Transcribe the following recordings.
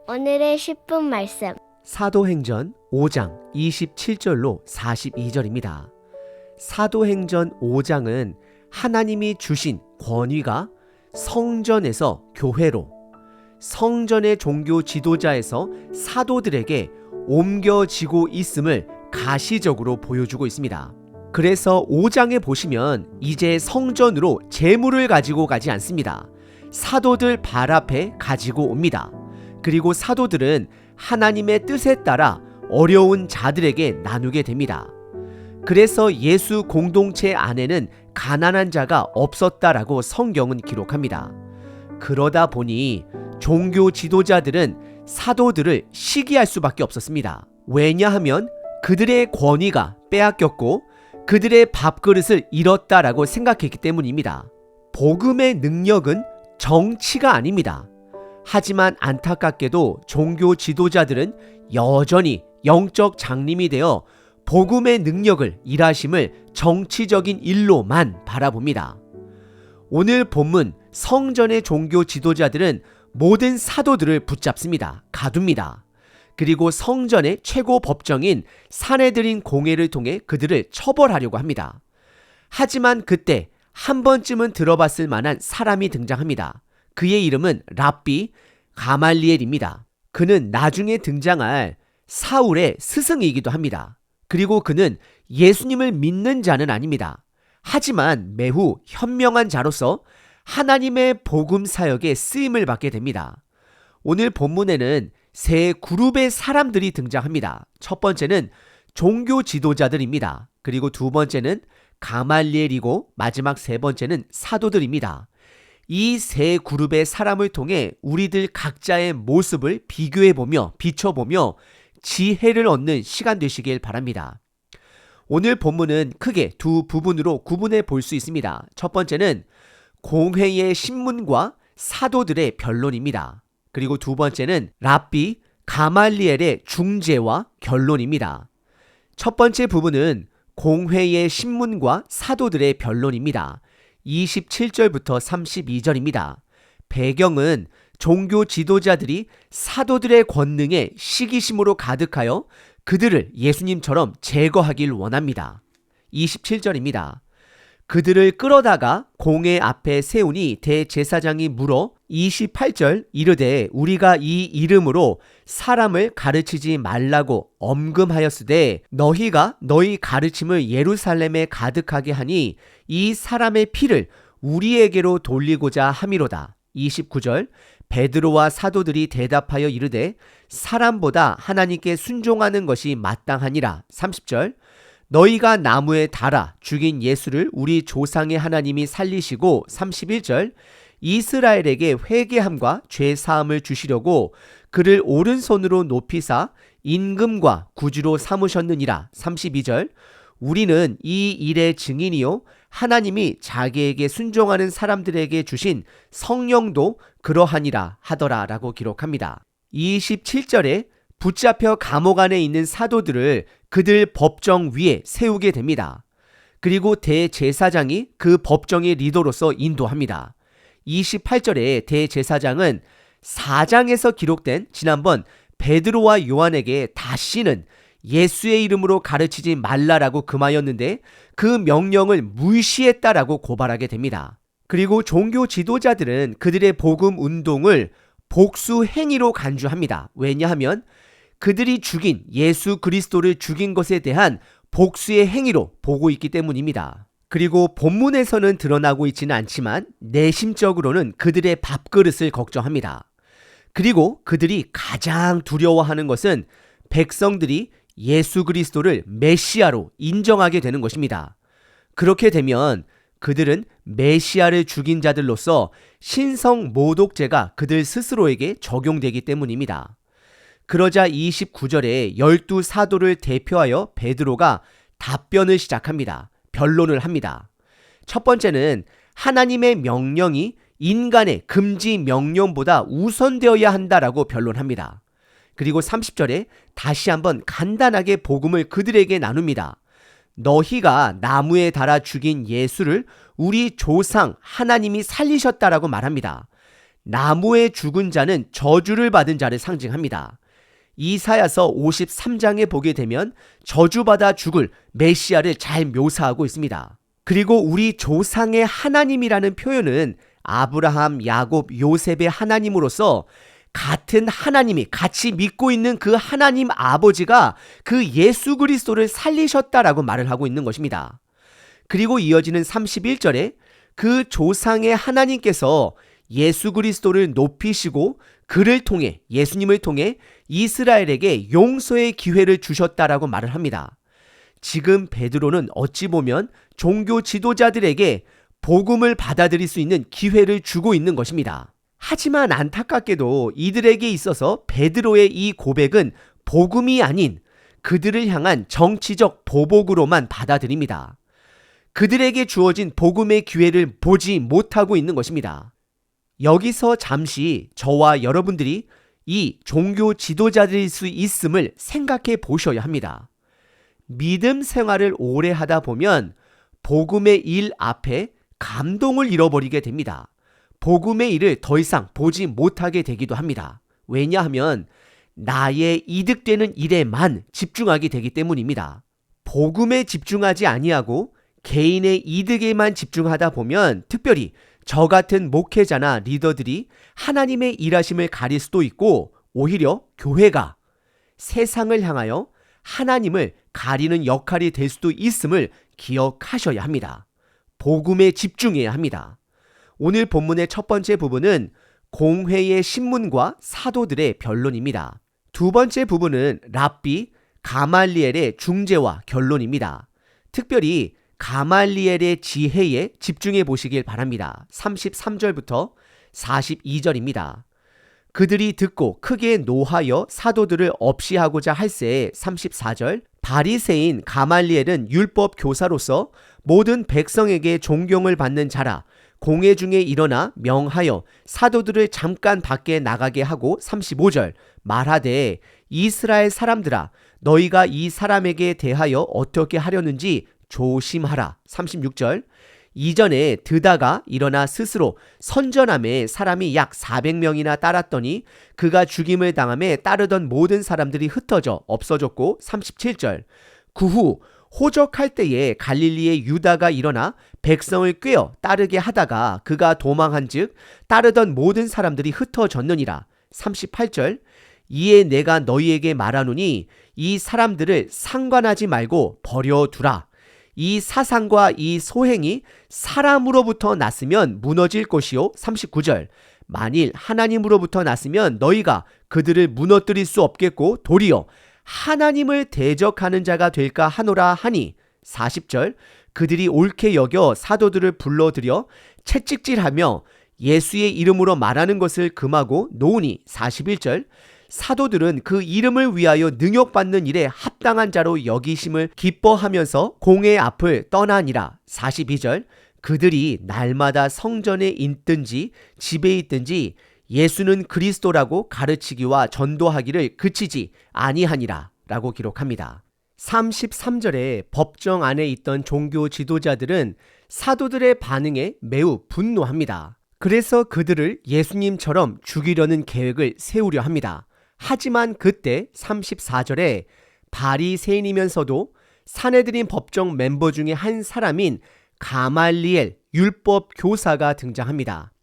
오늘의 10분 말씀. 사도행전 5장 27절로 42절입니다. 사도행전 5장은 하나님이 주신 권위가 성전에서 교회로, 성전의 종교 지도자에서 사도들에게 옮겨지고 있음을 가시적으로 보여주고 있습니다. 그래서 5장에 보시면 이제 성전으로 재물을 가지고 가지 않습니다. 사도들 발 앞에 가지고 옵니다. 그리고 사도들은 하나님의 뜻에 따라 어려운 자들에게 나누게 됩니다. 그래서 예수 공동체 안에는 가난한 자가 없었다라고 성경은 기록합니다. 그러다 보니 종교 지도자들은 사도들을 시기할 수밖에 없었습니다. 왜냐하면 그들의 권위가 빼앗겼고 그들의 밥그릇을 잃었다라고 생각했기 때문입니다. 복음의 능력은 정치가 아닙니다. 하지만 안타깝게도 종교 지도자들은 여전히 영적 장님이 되어 복음의 능력을 일하심을 정치적인 일로만 바라봅니다. 오늘 본문 성전의 종교 지도자들은 모든 사도들을 붙잡습니다. 가둡니다. 그리고 성전의 최고 법정인 산헤드린 공회를 통해 그들을 처벌하려고 합니다. 하지만 그때 한 번쯤은 들어봤을 만한 사람이 등장합니다. 그의 이름은 랍비 가말리엘입니다. 그는 나중에 등장할 사울의 스승이기도 합니다. 그리고 그는 예수님을 믿는 자는 아닙니다. 하지만 매우 현명한 자로서 하나님의 복음 사역에 쓰임을 받게 됩니다. 오늘 본문에는 세 그룹의 사람들이 등장합니다. 첫 번째는 종교 지도자들입니다. 그리고 두 번째는 가말리엘이고 마지막 세 번째는 사도들입니다. 이 세 그룹의 사람을 통해 우리들 각자의 모습을 비교해보며 비춰보며 지혜를 얻는 시간 되시길 바랍니다. 오늘 본문은 크게 두 부분으로 구분해 볼 수 있습니다. 첫 번째는 공회의 신문과 사도들의 변론입니다. 그리고 두 번째는 랍비 가말리엘의 중재와 결론입니다. 첫 번째 부분은 공회의 신문과 사도들의 변론입니다. 27절부터 32절입니다. 배경은 종교 지도자들이 사도들의 권능에 시기심으로 가득하여 그들을 예수님처럼 제거하길 원합니다. 27절입니다. 그들을 끌어다가 공회 앞에 세우니 대제사장이 물어 28절 이르되 우리가 이 이름으로 사람을 가르치지 말라고 엄금하였으되 너희가 너희 가르침을 예루살렘에 가득하게 하니 이 사람의 피를 우리에게로 돌리고자 함이로다. 29절 베드로와 사도들이 대답하여 이르되 사람보다 하나님께 순종하는 것이 마땅하니라. 30절 너희가 나무에 달아 죽인 예수를 우리 조상의 하나님이 살리시고 31절 이스라엘에게 회개함과 죄사함을 주시려고 그를 오른손으로 높이사 임금과 구주로 삼으셨느니라. 32절 우리는 이 일의 증인이요 하나님이 자기에게 순종하는 사람들에게 주신 성령도 그러하니라 하더라 라고 기록합니다. 27절에 붙잡혀 감옥 안에 있는 사도들을 그들 법정 위에 세우게 됩니다. 그리고 대제사장이 그 법정의 리더로서 인도합니다. 28절에 대제사장은 4장에서 기록된 지난번 베드로와 요한에게 다시는 예수의 이름으로 가르치지 말라라고 금하였는데 그 명령을 무시했다라고 고발하게 됩니다. 그리고 종교 지도자들은 그들의 복음 운동을 복수 행위로 간주합니다. 왜냐하면 그들이 죽인 예수 그리스도를 죽인 것에 대한 복수의 행위로 보고 있기 때문입니다. 그리고 본문에서는 드러나고 있지는 않지만 내심적으로는 그들의 밥그릇을 걱정합니다. 그리고 그들이 가장 두려워하는 것은 백성들이 예수 그리스도를 메시아로 인정하게 되는 것입니다. 그렇게 되면 그들은 메시아를 죽인 자들로서 신성 모독죄가 그들 스스로에게 적용되기 때문입니다. 그러자 29절에 12사도를 대표하여 베드로가 답변을 시작합니다. 변론을 합니다. 첫 번째는 하나님의 명령이 인간의 금지 명령보다 우선되어야 한다라고 변론합니다. 그리고 30절에 다시 한번 간단하게 복음을 그들에게 나눕니다. 너희가 나무에 달아 죽인 예수를 우리 조상 하나님이 살리셨다라고 말합니다. 나무에 죽은 자는 저주를 받은 자를 상징합니다. 이사야서 53장에 보게 되면 저주받아 죽을 메시아를 잘 묘사하고 있습니다. 그리고 우리 조상의 하나님이라는 표현은 아브라함, 야곱, 요셉의 하나님으로서 같은 하나님이 같이 믿고 있는 그 하나님 아버지가 그 예수 그리스도를 살리셨다라고 말을 하고 있는 것입니다. 그리고 이어지는 31절에 그 조상의 하나님께서 예수 그리스도를 높이시고 그를 통해 예수님을 통해 이스라엘에게 용서의 기회를 주셨다라고 말을 합니다. 지금 베드로는 어찌 보면 종교 지도자들에게 복음을 받아들일 수 있는 기회를 주고 있는 것입니다. 하지만 안타깝게도 이들에게 있어서 베드로의 이 고백은 복음이 아닌 그들을 향한 정치적 보복으로만 받아들입니다. 그들에게 주어진 복음의 기회를 보지 못하고 있는 것입니다. 여기서 잠시 저와 여러분들이 이 종교 지도자들일 수 있음을 생각해 보셔야 합니다. 믿음 생활을 오래 하다 보면 복음의 일 앞에 감동을 잃어버리게 됩니다. 복음의 일을 더 이상 보지 못하게 되기도 합니다. 왜냐하면 나의 이득되는 일에만 집중하게 되기 때문입니다. 복음에 집중하지 아니하고 개인의 이득에만 집중하다 보면 특별히 저 같은 목회자나 리더들이 하나님의 일하심을 가릴 수도 있고 오히려 교회가 세상을 향하여 하나님을 가리는 역할이 될 수도 있음을 기억하셔야 합니다. 복음에 집중해야 합니다. 오늘 본문의 첫 번째 부분은 공회의 신문과 사도들의 변론입니다. 두 번째 부분은 랍비 가말리엘의 중재와 결론입니다. 특별히 가말리엘의 지혜에 집중해 보시길 바랍니다. 33절부터 42절입니다. 그들이 듣고 크게 노하여 사도들을 없이하고자 할새 34절 바리새인 가말리엘은 율법 교사로서 모든 백성에게 존경을 받는 자라 공회 중에 일어나 명하여 사도들을 잠깐 밖에 나가게 하고 35절 말하되 이스라엘 사람들아 너희가 이 사람에게 대하여 어떻게 하려는지 조심하라. 36절 이전에 드다가 일어나 스스로 선전함에 사람이 약 400명이나 따랐더니 그가 죽임을 당함에 따르던 모든 사람들이 흩어져 없어졌고 37절 그 후 호적할 때에 갈릴리의 유다가 일어나 백성을 꾀어 따르게 하다가 그가 도망한즉 따르던 모든 사람들이 흩어졌느니라. 38절 이에 내가 너희에게 말하노니 이 사람들을 상관하지 말고 버려두라. 이 사상과 이 소행이 사람으로부터 났으면 무너질 것이요. 39절 만일 하나님으로부터 났으면 너희가 그들을 무너뜨릴 수 없겠고 도리어 하나님을 대적하는 자가 될까 하노라 하니 40절 그들이 옳게 여겨 사도들을 불러들여 채찍질하며 예수의 이름으로 말하는 것을 금하고 놓으니 41절 사도들은 그 이름을 위하여 능욕받는 일에 합당한 자로 여기심을 기뻐하면서 공회 앞을 떠나니라. 42절 그들이 날마다 성전에 있든지 집에 있든지 예수는 그리스도라고 가르치기와 전도하기를 그치지 아니하니라 라고 기록합니다. 33절에 법정 안에 있던 종교 지도자들은 사도들의 반응에 매우 분노합니다. 그래서 그들을 예수님처럼 죽이려는 계획을 세우려 합니다. 하지만 그때 34절에 바리새인이면서도 사내들인 법정 멤버 중에 한 사람인 가말리엘 율법 교사가 등장합니다.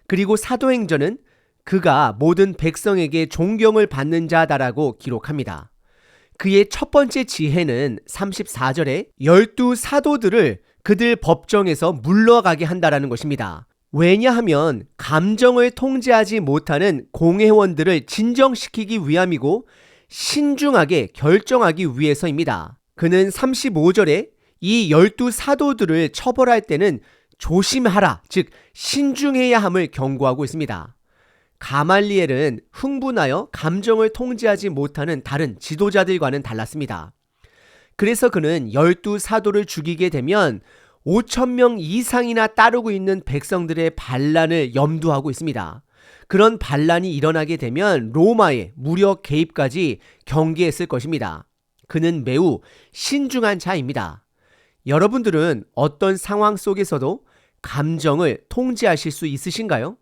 그리고 사도행전은 그가 모든 백성에게 존경을 받는 자다라고 기록합니다. 그의 첫 번째 지혜는 34절에 12 사도들을 그들 법정에서 물러가게 한다라는 것입니다. 왜냐하면 감정을 통제하지 못하는 공회원들을 진정시키기 위함이고 신중하게 결정하기 위해서입니다. 그는 35절에 이 12 사도들을 처벌할 때는 조심하라, 즉 신중해야 함을 경고하고 있습니다. 가말리엘은 흥분하여 감정을 통제하지 못하는 다른 지도자들과는 달랐습니다. 그래서 그는 12 사도를 죽이게 되면 5,000명 이상이나 따르고 있는 백성들의 반란을 염두하고 있습니다. 그런 반란이 일어나게 되면 로마의 무력 개입까지 경계했을 것입니다. 그는 매우 신중한 자입니다. 여러분들은 어떤 상황 속에서도 감정을 통제하실 수 있으신가요?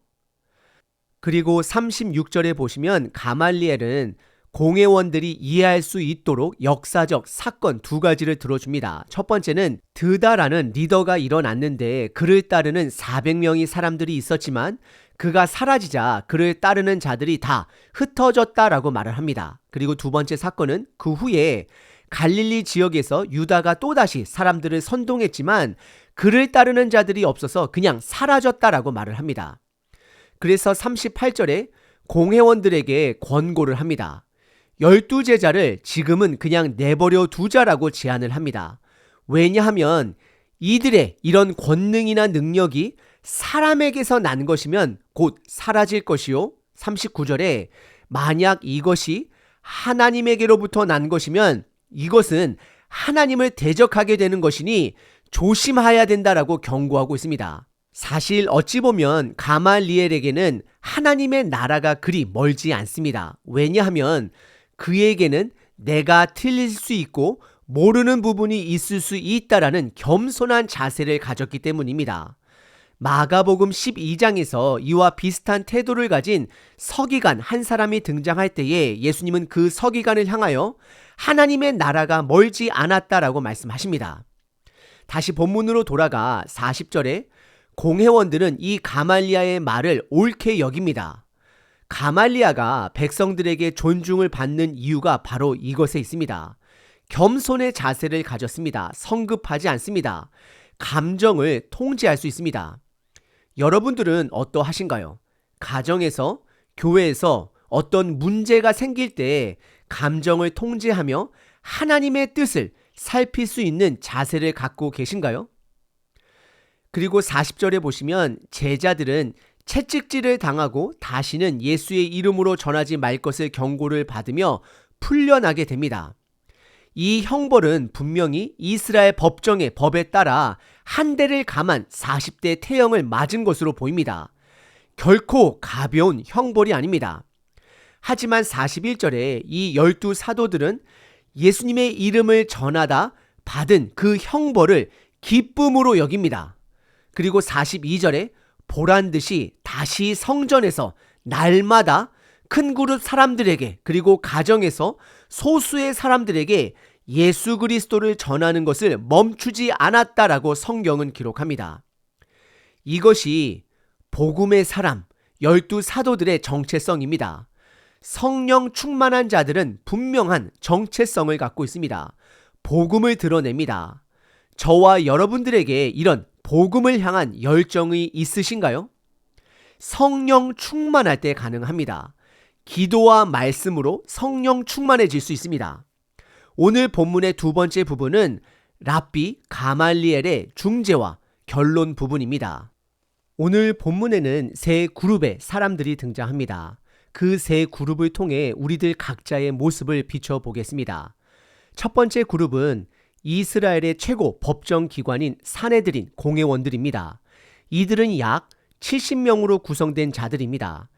그리고 36절에 보시면 가말리엘은 공회원들이 이해할 수 있도록 역사적 사건 두 가지를 들어줍니다. 첫 번째는 드다라는 리더가 일어났는데 그를 따르는 400명의 사람들이 있었지만 그가 사라지자 그를 따르는 자들이 다 흩어졌다라고 말을 합니다. 그리고 두 번째 사건은 그 후에 갈릴리 지역에서 유다가 또다시 사람들을 선동했지만 그를 따르는 자들이 없어서 그냥 사라졌다라고 말을 합니다. 그래서 38절에 공회원들에게 권고를 합니다. 12제자를 지금은 그냥 내버려 두자라고 제안을 합니다. 왜냐하면 이들의 이런 권능이나 능력이 사람에게서 난 것이면 곧 사라질 것이요. 39절에 만약 이것이 하나님에게로부터 난 것이면 이것은 하나님을 대적하게 되는 것이니 조심해야 된다라고 경고하고 있습니다. 사실 어찌 보면 가말리엘에게는 하나님의 나라가 그리 멀지 않습니다. 왜냐하면 그에게는 내가 틀릴 수 있고 모르는 부분이 있을 수 있다라는 겸손한 자세를 가졌기 때문입니다. 마가복음 12장에서 이와 비슷한 태도를 가진 서기관 한 사람이 등장할 때에 예수님은 그 서기관을 향하여 하나님의 나라가 멀지 않았다라고 말씀하십니다. 다시 본문으로 돌아가 40절에 공회원들은 이 가말리아의 말을 옳게 여깁니다. 가말리아가 백성들에게 존중을 받는 이유가 바로 이것에 있습니다. 겸손의 자세를 가졌습니다. 성급하지 않습니다. 감정을 통제할 수 있습니다. 여러분들은 어떠하신가요? 가정에서, 교회에서 어떤 문제가 생길 때 감정을 통제하며 하나님의 뜻을 살필 수 있는 자세를 갖고 계신가요? 그리고 40절에 보시면 제자들은 채찍질을 당하고 다시는 예수의 이름으로 전하지 말 것을 경고를 받으며 풀려나게 됩니다. 이 형벌은 분명히 이스라엘 법정의 법에 따라 한 대를 감한 40대 태형을 맞은 것으로 보입니다. 결코 가벼운 형벌이 아닙니다. 하지만 41절에 이 12 사도들은 예수님의 이름을 전하다 받은 그 형벌을 기쁨으로 여깁니다. 그리고 42절에 보란듯이 다시 성전에서 날마다 큰 그룹 사람들에게 그리고 가정에서 소수의 사람들에게 예수 그리스도를 전하는 것을 멈추지 않았다라고 성경은 기록합니다. 이것이 복음의 사람, 12 사도들의 정체성입니다. 성령 충만한 자들은 분명한 정체성을 갖고 있습니다. 복음을 드러냅니다. 저와 여러분들에게 이런 복음을 향한 열정이 있으신가요? 성령 충만할 때 가능합니다. 기도와 말씀으로 성령 충만해질 수 있습니다. 오늘 본문의 두 번째 부분은 랍비 가말리엘의 중재와 결론 부분입니다. 오늘 본문에는 세 그룹의 사람들이 등장합니다. 그 세 그룹을 통해 우리들 각자의 모습을 비춰보겠습니다. 첫 번째 그룹은 이스라엘의 최고 법정기관인 산헤드린 공회원들입니다. 이들은 약 70명으로 구성된 자들입니다.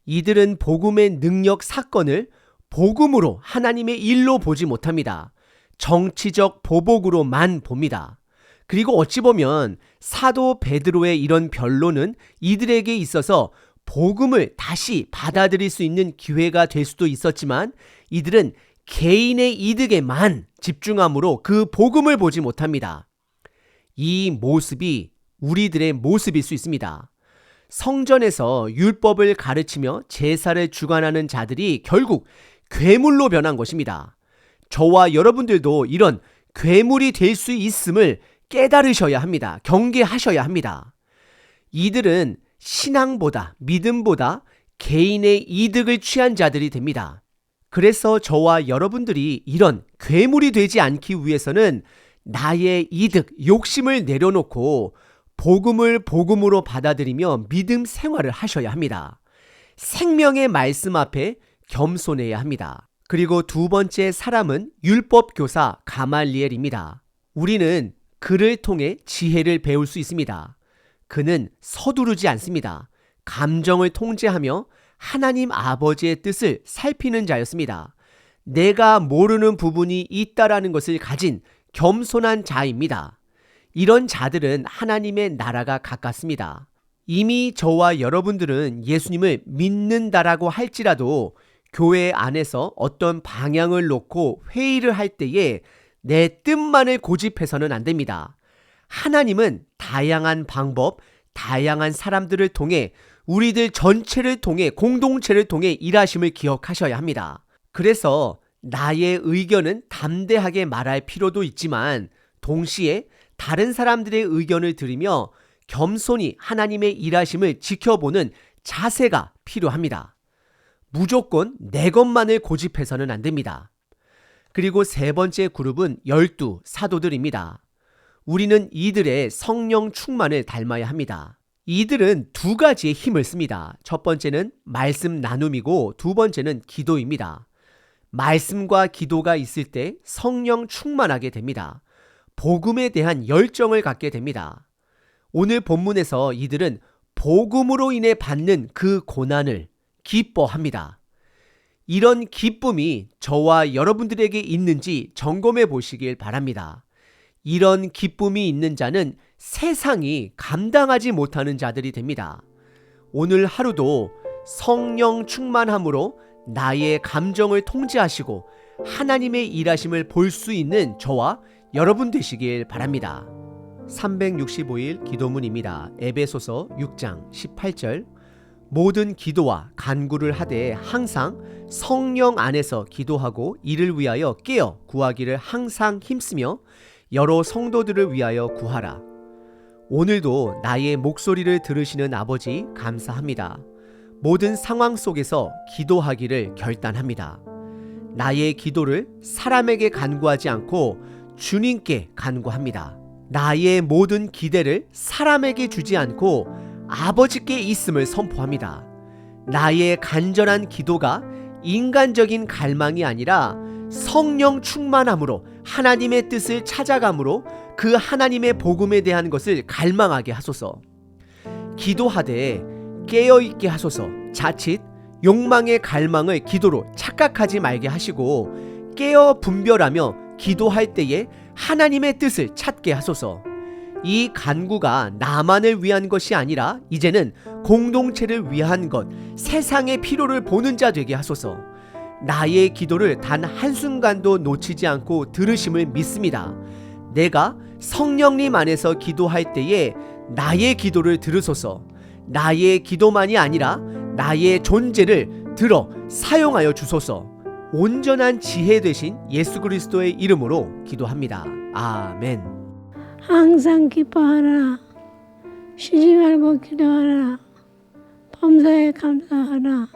이들은 복음의 능력 사건을 복음으로 하나님의 일로 보지 못합니다. 정치적 보복으로만 봅니다. 그리고 어찌 보면 사도 베드로의 이런 변론은 이들에게 있어서 복음을 다시 받아들일 수 있는 기회가 될 수도 있었지만 이들은 개인의 이득에만 집중함으로 그 복음을 보지 못합니다. 이 모습이 우리들의 모습일 수 있습니다. 성전에서 율법을 가르치며 제사를 주관하는 자들이 결국 괴물로 변한 것입니다. 저와 여러분들도 이런 괴물이 될 수 있음을 깨달으셔야 합니다. 경계하셔야 합니다. 이들은 신앙보다 믿음보다 개인의 이득을 취한 자들이 됩니다. 그래서 저와 여러분들이 이런 괴물이 되지 않기 위해서는 나의 이득, 욕심을 내려놓고 복음을 복음으로 받아들이며 믿음 생활을 하셔야 합니다. 생명의 말씀 앞에 겸손해야 합니다. 그리고 두 번째 사람은 율법 교사 가말리엘입니다. 우리는 그를 통해 지혜를 배울 수 있습니다. 그는 서두르지 않습니다. 감정을 통제하며 하나님 아버지의 뜻을 살피는 자였습니다. 내가 모르는 부분이 있다라는 것을 가진 겸손한 자입니다. 이런 자들은 하나님의 나라가 가깝습니다. 이미 저와 여러분들은 예수님을 믿는다라고 할지라도 교회 안에서 어떤 방향을 놓고 회의를 할 때에 내 뜻만을 고집해서는 안 됩니다. 하나님은 다양한 방법, 다양한 사람들을 통해 우리들 전체를 통해 공동체를 통해 일하심을 기억하셔야 합니다. 그래서 나의 의견은 담대하게 말할 필요도 있지만 동시에 다른 사람들의 의견을 들으며 겸손히 하나님의 일하심을 지켜보는 자세가 필요합니다. 무조건 내 것만을 고집해서는 안 됩니다. 그리고 세 번째 그룹은 12 사도들입니다. 우리는 이들의 성령 충만을 닮아야 합니다. 이들은 두 가지의 힘을 씁니다. 첫 번째는 말씀 나눔이고 두 번째는 기도입니다. 말씀과 기도가 있을 때 성령 충만하게 됩니다. 복음에 대한 열정을 갖게 됩니다. 오늘 본문에서 이들은 복음으로 인해 받는 그 고난을 기뻐합니다. 이런 기쁨이 저와 여러분들에게 있는지 점검해 보시길 바랍니다. 이런 기쁨이 있는 자는 세상이 감당하지 못하는 자들이 됩니다. 오늘 하루도 성령 충만함으로 나의 감정을 통제하시고 하나님의 일하심을 볼 수 있는 저와 여러분 되시길 바랍니다. 365일 기도문입니다. 에베소서 6장 18절 모든 기도와 간구를 하되 항상 성령 안에서 기도하고 이를 위하여 깨어 구하기를 항상 힘쓰며 여러 성도들을 위하여 구하라. 오늘도 나의 목소리를 들으시는 아버지 감사합니다. 모든 상황 속에서 기도하기를 결단합니다. 나의 기도를 사람에게 간구하지 않고 주님께 간구합니다. 나의 모든 기대를 사람에게 주지 않고 아버지께 있음을 선포합니다. 나의 간절한 기도가 인간적인 갈망이 아니라 성령 충만함으로 하나님의 뜻을 찾아감으로 그 하나님의 복음에 대한 것을 갈망하게 하소서. 기도하되 깨어있게 하소서. 자칫 욕망의 갈망을 기도로 착각하지 말게 하시고 깨어 분별하며 기도할 때에 하나님의 뜻을 찾게 하소서. 이 간구가 나만을 위한 것이 아니라 이제는 공동체를 위한 것, 세상의 필요를 보는 자 되게 하소서. 나의 기도를 단 한순간도 놓치지 않고 들으심을 믿습니다. 내가 성령님 안에서 기도할 때에 나의 기도를 들으소서. 나의 기도만이 아니라 나의 존재를 들어 사용하여 주소서. 온전한 지혜 되신 예수 그리스도의 이름으로 기도합니다. 아멘. 항상 기뻐하라. 쉬지 말고 기도하라. 범사에 감사하라.